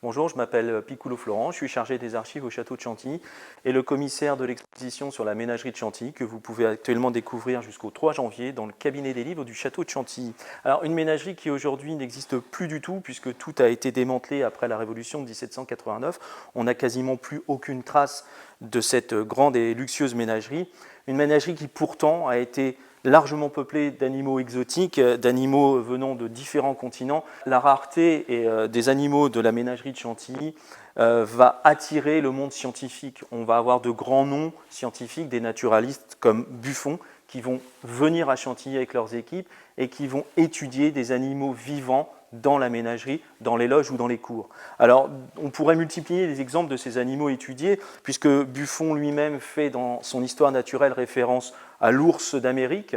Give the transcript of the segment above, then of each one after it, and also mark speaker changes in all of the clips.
Speaker 1: Bonjour, je m'appelle Piccolo Florent, je suis chargé des archives au château de Chantilly et le commissaire de l'exposition sur la ménagerie de Chantilly que vous pouvez actuellement découvrir jusqu'au 3 janvier dans le cabinet des livres du château de Chantilly. Alors une ménagerie qui aujourd'hui n'existe plus du tout puisque tout a été démantelé après la Révolution de 1789. On n'a quasiment plus aucune trace de cette grande et luxueuse ménagerie. Une ménagerie qui pourtant a été largement peuplée d'animaux exotiques, d'animaux venant de différents continents. La rareté des animaux de la ménagerie de Chantilly va attirer le monde scientifique. On va avoir de grands noms scientifiques, des naturalistes comme Buffon, qui vont venir à Chantilly avec leurs équipes et qui vont étudier des animaux vivants dans la ménagerie, dans les loges ou dans les cours. Alors, on pourrait multiplier les exemples de ces animaux étudiés, puisque Buffon lui-même fait dans son histoire naturelle référence à l'ours d'Amérique,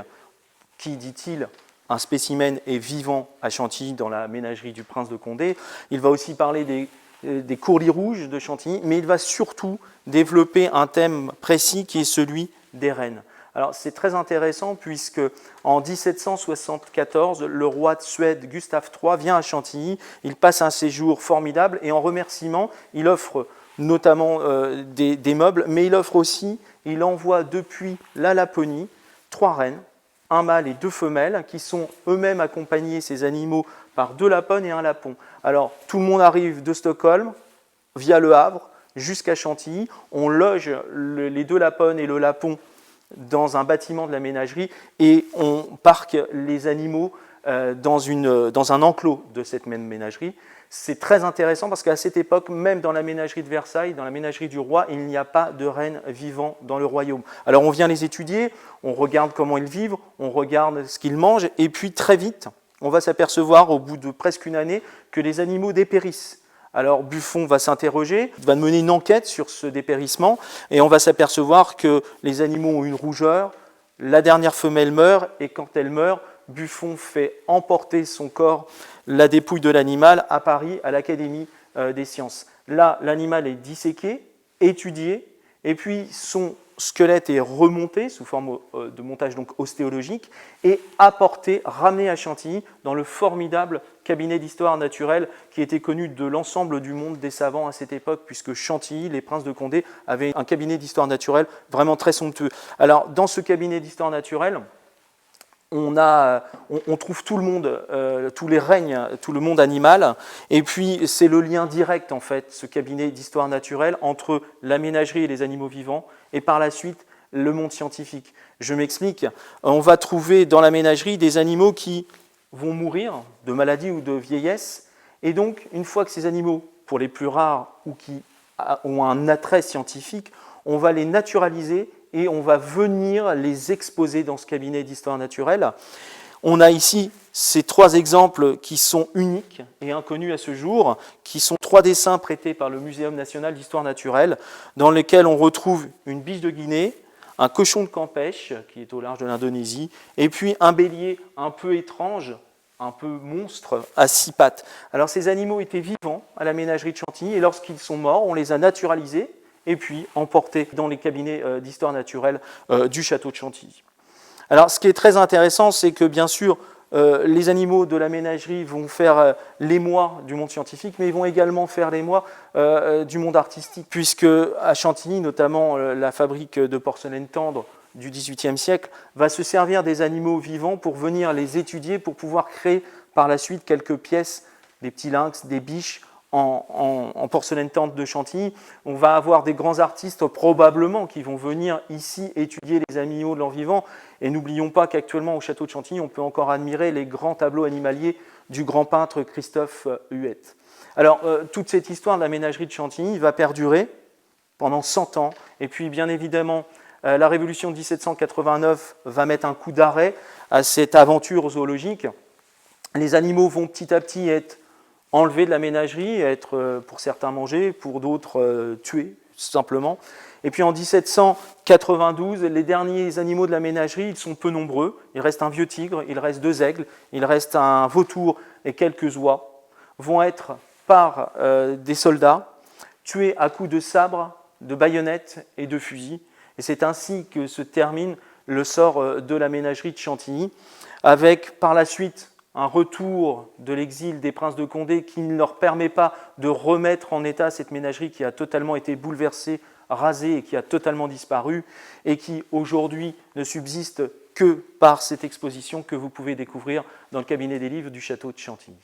Speaker 1: qui, dit-il, un spécimen est vivant à Chantilly dans la ménagerie du prince de Condé. Il va aussi parler des courlis rouges de Chantilly, mais il va surtout développer un thème précis qui est celui des rennes. Alors c'est très intéressant puisque en 1774, le roi de Suède Gustave III vient à Chantilly, il passe un séjour formidable et en remerciement, il offre notamment des meubles, mais il envoie depuis la Laponie 3 rennes, un mâle et 2 femelles, qui sont eux-mêmes accompagnés, ces animaux, par 2 lapones et un lapon. Alors tout le monde arrive de Stockholm, via Le Havre, jusqu'à Chantilly, on loge les 2 lapones et le lapon dans un bâtiment de la ménagerie et on parque les animaux dans un enclos de cette même ménagerie. C'est très intéressant parce qu'à cette époque, même dans la ménagerie de Versailles, dans la ménagerie du roi, il n'y a pas de rennes vivants dans le royaume. Alors on vient les étudier, on regarde comment ils vivent, on regarde ce qu'ils mangent et puis très vite, on va s'apercevoir au bout de presque une année que les animaux dépérissent. Alors Buffon va s'interroger, va mener une enquête sur ce dépérissement et on va s'apercevoir que les animaux ont une rougeur, la dernière femelle meurt et quand elle meurt, Buffon fait emporter son corps, la dépouille de l'animal, à Paris, à l'Académie des sciences. Là, l'animal est disséqué, étudié et puis son squelette est remonté sous forme de montage donc ostéologique et apporté, ramené à Chantilly dans le formidable cabinet d'histoire naturelle qui était connu de l'ensemble du monde des savants à cette époque, puisque Chantilly, les princes de Condé, avaient un cabinet d'histoire naturelle vraiment très somptueux. Alors, dans ce cabinet d'histoire naturelle, on trouve tout le monde, tous les règnes, tout le monde animal, et puis c'est le lien direct, en fait, ce cabinet d'histoire naturelle, entre la ménagerie et les animaux vivants, et par la suite, le monde scientifique. Je m'explique, on va trouver dans la ménagerie des animaux qui vont mourir de maladie ou de vieillesse, et donc, une fois que ces animaux, pour les plus rares ou qui ont un attrait scientifique, on va les naturaliser et on va venir les exposer dans ce cabinet d'histoire naturelle. On a ici ces 3 exemples qui sont uniques et inconnus à ce jour, qui sont 3 dessins prêtés par le Muséum national d'histoire naturelle, dans lesquels on retrouve une biche de Guinée, un cochon de Campeche, qui est au large de l'Indonésie, et puis un bélier un peu étrange, un peu monstre, à 6 pattes. Alors ces animaux étaient vivants à la ménagerie de Chantilly, et lorsqu'ils sont morts, on les a naturalisés, et puis emportés dans les cabinets d'histoire naturelle du château de Chantilly. Alors, ce qui est très intéressant, c'est que, bien sûr, les animaux de la ménagerie vont faire l'émoi du monde scientifique, mais ils vont également faire l'émoi du monde artistique, puisque à Chantilly, notamment, la fabrique de porcelaine tendre du XVIIIe siècle va se servir des animaux vivants pour venir les étudier, pour pouvoir créer par la suite quelques pièces, des petits lynx, des biches, en porcelaine tendre de Chantilly. On va avoir des grands artistes probablement qui vont venir ici étudier les animaux de leur vivant. Et n'oublions pas qu'actuellement au château de Chantilly, on peut encore admirer les grands tableaux animaliers du grand peintre Christophe Huet. Alors, toute cette histoire de la ménagerie de Chantilly va perdurer pendant 100 ans. Et puis, bien évidemment, la Révolution de 1789 va mettre un coup d'arrêt à cette aventure zoologique. Les animaux vont petit à petit être enlevés de la ménagerie, être pour certains mangés, pour d'autres tués, simplement. Et puis en 1792, les derniers animaux de la ménagerie, ils sont peu nombreux. Il reste un vieux tigre, il reste 2 aigles, il reste un vautour et quelques oies, vont être par des soldats tués à coups de sabre, de baïonnettes et de fusils. Et c'est ainsi que se termine le sort de la ménagerie de Chantilly, avec par la suite un retour de l'exil des princes de Condé qui ne leur permet pas de remettre en état cette ménagerie qui a totalement été bouleversée, rasée et qui a totalement disparu et qui aujourd'hui ne subsiste que par cette exposition que vous pouvez découvrir dans le cabinet des livres du château de Chantilly.